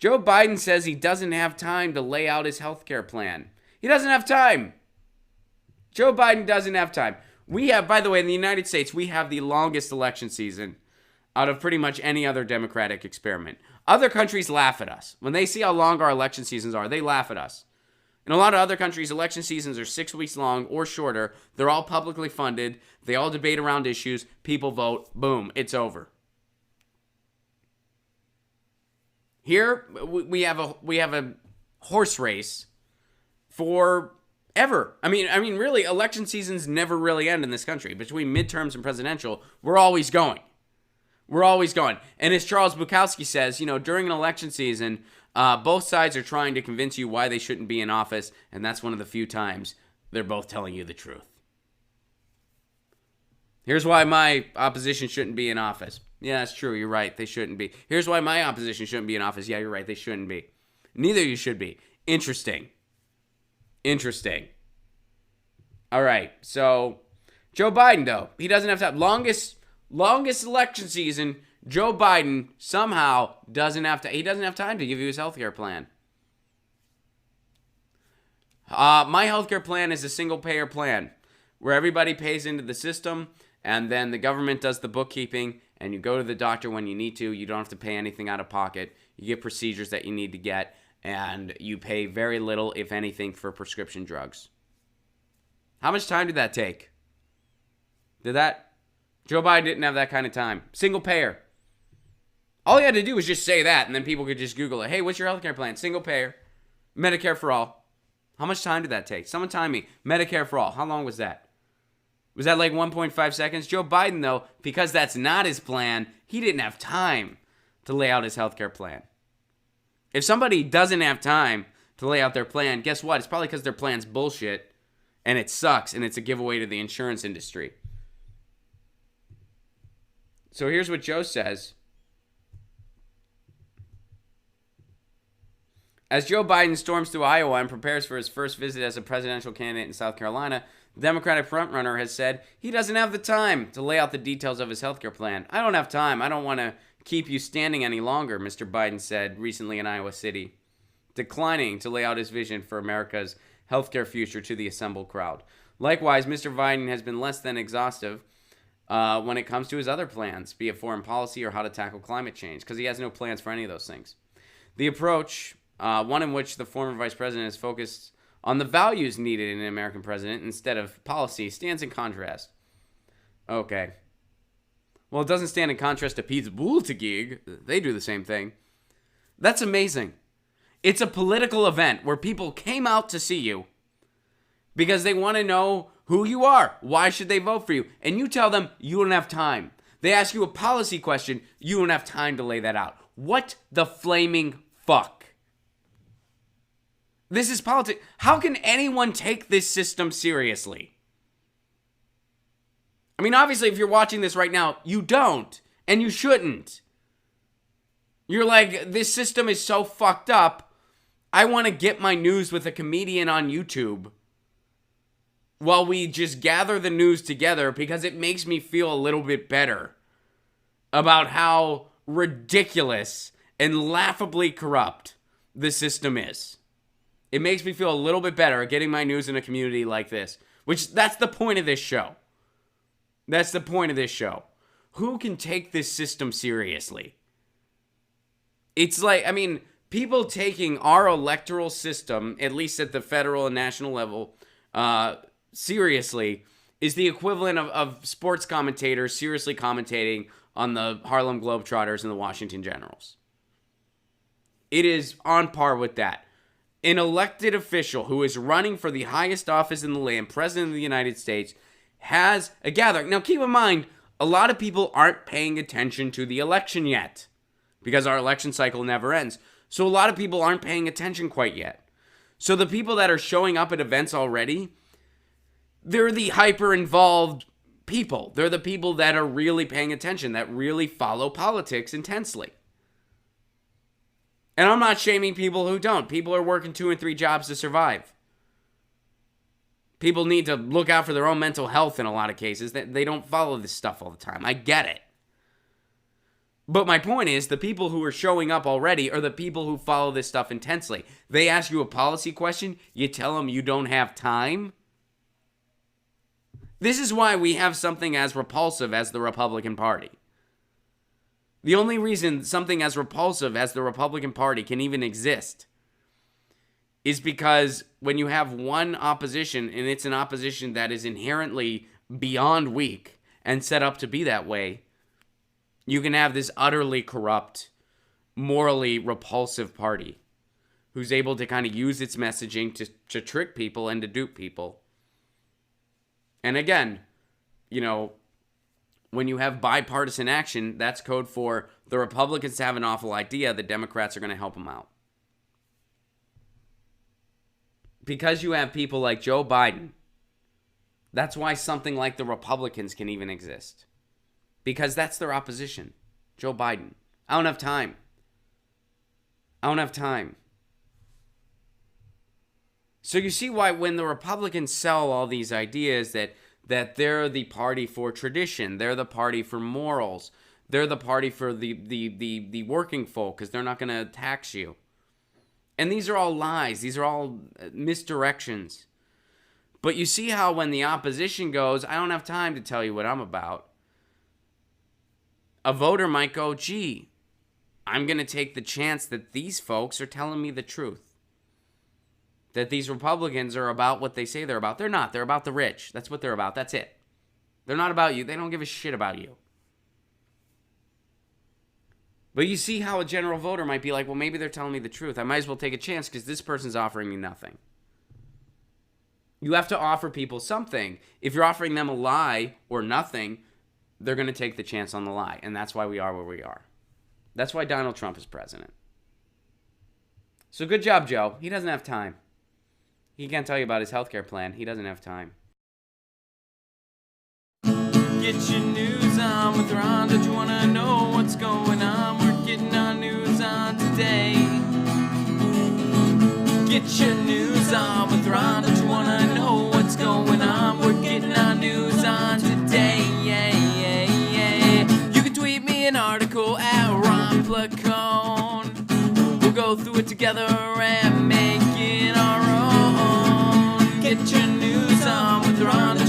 Joe Biden says he doesn't have time to lay out his health care plan. He doesn't have time. Joe Biden doesn't have time. We have, by the way, in the United States, we have the longest election season out of pretty much any other democratic experiment. Other countries laugh at us. When they see how long our election seasons are, they laugh at us. In a lot of other countries, election seasons are 6 weeks long or shorter. They're all publicly funded. They all debate around issues. People vote. Boom. It's over. Here, we have a horse race forever. I mean, really, election seasons never really end in this country. Between midterms and presidential, we're always going. We're always going. And as Charles Bukowski says, during an election season, both sides are trying to convince you why they shouldn't be in office, and that's one of the few times they're both telling you the truth. Here's why my opposition shouldn't be in office. Yeah, that's true. You're right. They shouldn't be. Here's why my opposition shouldn't be in office. Yeah, you're right. They shouldn't be. Neither of you should be. Interesting. All right. So, Joe Biden, though, he doesn't have time. Longest election season, Joe Biden somehow doesn't have time to give you his healthcare plan. My healthcare plan is a single-payer plan where everybody pays into the system, and then the government does the bookkeeping, and you go to the doctor when you need to. You don't have to pay anything out of pocket. You get procedures that you need to get, and you pay very little, if anything, for prescription drugs. How much time did that take? Joe Biden didn't have that kind of time. Single payer. All he had to do was just say that, and then people could just Google it. Hey, what's your healthcare plan? Single payer. Medicare for all. How much time did that take? Someone time me. Medicare for all. How long was that? Was that like 1.5 seconds? Joe Biden, though, because that's not his plan, he didn't have time to lay out his healthcare plan. If somebody doesn't have time to lay out their plan, guess what? It's probably because their plan's bullshit, and it sucks, and it's a giveaway to the insurance industry. So here's what Joe says. As Joe Biden storms through Iowa and prepares for his first visit as a presidential candidate in South Carolina, the Democratic frontrunner has said he doesn't have the time to lay out the details of his healthcare plan. I don't have time. I don't want to keep you standing any longer, Mr. Biden said recently in Iowa City, declining to lay out his vision for America's healthcare future to the assembled crowd. Likewise, Mr. Biden has been less than exhaustive when it comes to his other plans, be it foreign policy or how to tackle climate change, because he has no plans for any of those things. The approach, one in which the former vice president is focused on the values needed in an American president instead of policy, stands in contrast. Okay. Well, it doesn't stand in contrast to Pete Buttigieg. They do the same thing. That's amazing. It's a political event where people came out to see you because they want to know who you are. Why should they vote for you? And you tell them you don't have time. They ask you a policy question. You don't have time to lay that out. What the flaming fuck? This is politics. How can anyone take this system seriously? I mean, obviously, if you're watching this right now, you don't, and you shouldn't. You're like, this system is so fucked up, I want to get my news with a comedian on YouTube while we just gather the news together because it makes me feel a little bit better about how ridiculous and laughably corrupt the system is. It makes me feel a little bit better getting my news in a community like this, which that's the point of this show. That's the point of this show. Who can take this system seriously? It's like, I mean, people taking our electoral system, at least at the federal and national level, seriously, is the equivalent of sports commentators seriously commentating on the Harlem Globetrotters and the Washington Generals. It is on par with that. An elected official who is running for the highest office in the land, President of the United States, has a gathering. Now, keep in mind, a lot of people aren't paying attention to the election yet because our election cycle never ends. So a lot of people aren't paying attention quite yet. So the people that are showing up at events already, they're the hyper-involved people. They're the people that are really paying attention, that really follow politics intensely. And I'm not shaming people who don't. People are working 2 and 3 jobs to survive. People need to look out for their own mental health in a lot of cases. They don't follow this stuff all the time. I get it. But my point is, the people who are showing up already are the people who follow this stuff intensely. They ask you a policy question, you tell them you don't have time. This is why we have something as repulsive as the Republican Party. The only reason something as repulsive as the Republican Party can even exist is because when you have one opposition, and it's an opposition that is inherently beyond weak and set up to be that way, you can have this utterly corrupt, morally repulsive party who's able to kind of use its messaging to trick people and to dupe people. And again, you know, when you have bipartisan action, that's code for the Republicans have an awful idea, the Democrats are going to help them out. Because you have people like Joe Biden, that's why something like the Republicans can even exist. Because that's their opposition. Joe Biden. I don't have time. So you see why when the Republicans sell all these ideas that they're the party for tradition, they're the party for morals, they're the party for the working folk because they're not going to tax you. And these are all lies. These are all misdirections. But you see how when the opposition goes, I don't have time to tell you what I'm about, a voter might go, gee, I'm going to take the chance that these folks are telling me the truth. That these Republicans are about what they say they're about. They're not. They're about the rich. That's what they're about. That's it. They're not about you. They don't give a shit about you. But you see how a general voter might be like, well, maybe they're telling me the truth. I might as well take a chance because this person's offering me nothing. You have to offer people something. If you're offering them a lie or nothing, they're going to take the chance on the lie. And that's why we are where we are. That's why Donald Trump is president. So good job, Joe. He doesn't have time. He can't tell you about his healthcare plan. He doesn't have time. Get your news on with Ron. Don't you want to know what's going on? We're getting our news on today. Get your news on with Ron. Don't you want to know what's going on? We're getting our news on today. You can tweet me an article at Ron Placone. We'll go through it together and make it our own. Get your news on with Ron.